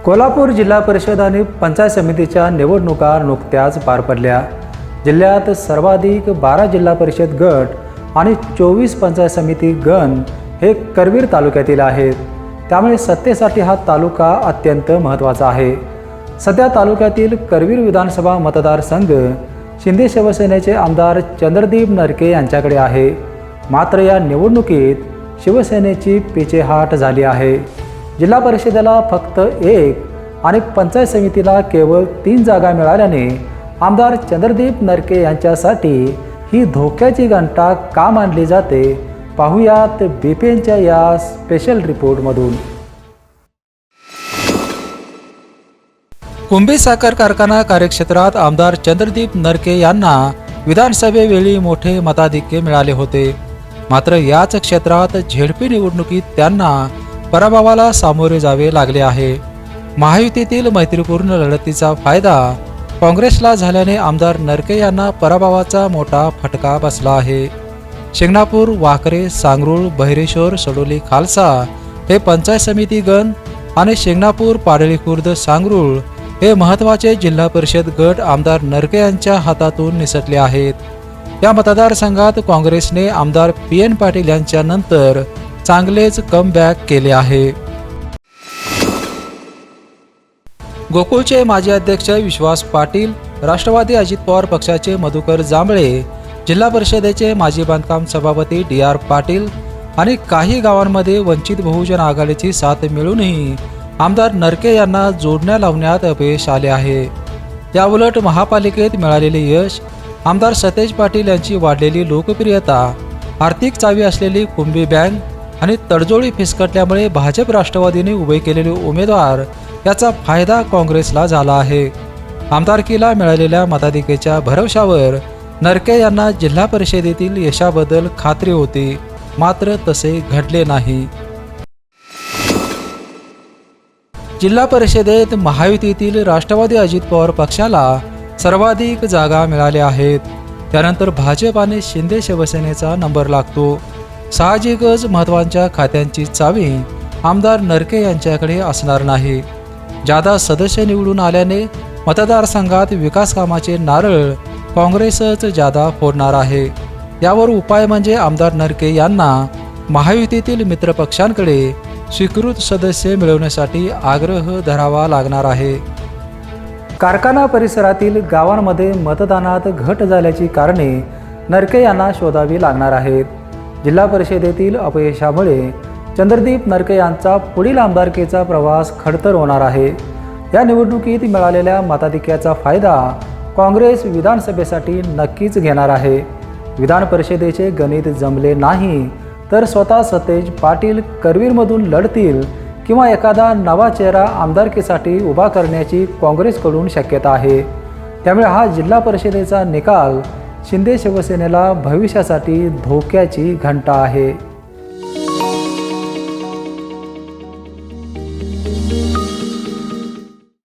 कोल्हापूर जिल्हा परिषद आणि पंचायत समितीच्या निवडणुका नुकत्याच पार पडल्या। जिल्ह्यात सर्वाधिक 12 जिल्हा परिषद गट आणि 24 पंचायत समिती गण हे करवीर तालुक्यातील आहेत। त्यामुळे सत्तेसाठी हा तालुका अत्यंत महत्त्वाचा आहे। सध्या तालुक्यातील करवीर विधानसभा मतदारसंघ शिंदे शिवसेनेचे आमदार चंद्रदीप नरके यांच्याकडे आहे। मात्र या निवडणुकीत शिवसेनेची पिछेहाट झाली आहे। जिल्हा परिषदेला फक्त 1 आणि पंचायत समितीला केवळ 3 जागा मिळाल्याने आमदार चंद्रदीप नरके यांच्यासाठी ही धोक्याची घंटा का मानली जाते, पाहुयात बीपीएनच्या या स्पेशल रिपोर्टमधून। कुंभी साखर कारखाना कार्यक्षेत्रात आमदार चंद्रदीप नरके यांना विधानसभेवेळी मोठे मताधिक्य मिळाले होते। मात्र याच क्षेत्रात झेडपी निवडणुकीत त्यांना पराभवाला सामोरे जावे लागले आहे। महायुतीतील मैत्रीपूर्ण लढतीचा फायदा काँग्रेसला झाल्याने आमदार नरके यांना पराभवाचा मोठा फटका बसला आहे। शिंगणापूर, वाकरे, सांगरूळ, बहिरेश्वर, सडोली, खालसा हे पंचायत समिती गण आणि शिंगणापूर, पाडळी खुर्द, सांगरूळ हे महत्त्वाचे जिल्हा परिषद गट आमदार नरके यांच्या हातातून निसटले आहेत। या मतदारसंघात काँग्रेसने आमदार PN पाटील यांच्या नंतर चांगलेच कमबॅक केले आहे। गोकुळचे माजी अध्यक्ष विश्वास पाटील, राष्ट्रवादी अजित पवार पक्षाचे मधुकर जांभळे, जिल्हा परिषदेचे माजी बांधकाम सभापती DR पाटील आणि काही गावांमध्ये वंचित बहुजन आघाडीची साथ मिळूनही आमदार नरके यांना जोडण्या लावण्यात अपयश आले आहे। याउलट महापालिकेत मिळालेले यश, आमदार सतेज पाटील यांची वाढलेली लोकप्रियता, आर्थिक चावी असलेली कुंभी बँक आणि तडजोडी फिसकटल्यामुळे भाजप राष्ट्रवादीने उभे केलेले उमेदवार याचा फायदा काँग्रेसला झाला आहे। आमदारकीला मिळालेल्या मताधिक्याच्या भरवशावर नरके यांना जिल्हा परिषदेतील यशाबद्दल खात्री होती, मात्र तसे घडले नाही। जिल्हा परिषदेत महायुतीतील राष्ट्रवादी अजित पवार पक्षाला सर्वाधिक जागा मिळाल्या आहेत। त्यानंतर भाजप आणि शिंदे शिवसेनेचा नंबर लागतो। साहजिकच महत्त्वाच्या खात्यांची चावी आमदार नरके यांच्याकडे असणार नाही। जादा सदस्य निवडून आल्याने मतदारसंघात विकास कामाचे नारळ काँग्रेसच जादा फोडणार आहे। यावर उपाय म्हणजे आमदार नरके यांना महायुतीतील मित्रपक्षांकडे स्वीकृत सदस्य मिळवण्यासाठी आग्रह धरावा लागणार आहे। कारखाना परिसरातील गावांमध्ये मतदानात घट झाल्याची कारणे नरके यांना शोधावी लागणार आहेत। जिल्हा परिषदेतील अपयशामुळे चंद्रदीप नरके यांचा पुढील आमदारकीचा प्रवास खडतर होणार आहे। या निवडणुकीत मिळालेल्या मताधिक्याचा फायदा काँग्रेस विधानसभेसाठी नक्कीच घेणार आहे। विधान परिषदेचे गणित जमले नाही तर स्वतः सतेज पाटील करवीरमधून लढतील किंवा एखादा नवा चेहरा आमदारकीसाठी उभा करण्याची काँग्रेसकडून शक्यता आहे। त्यामुळे हा जिल्हा परिषदेचा निकाल शिंदे शिवसेनेला भविष्यासाठी धोक्याची घंटा आहे।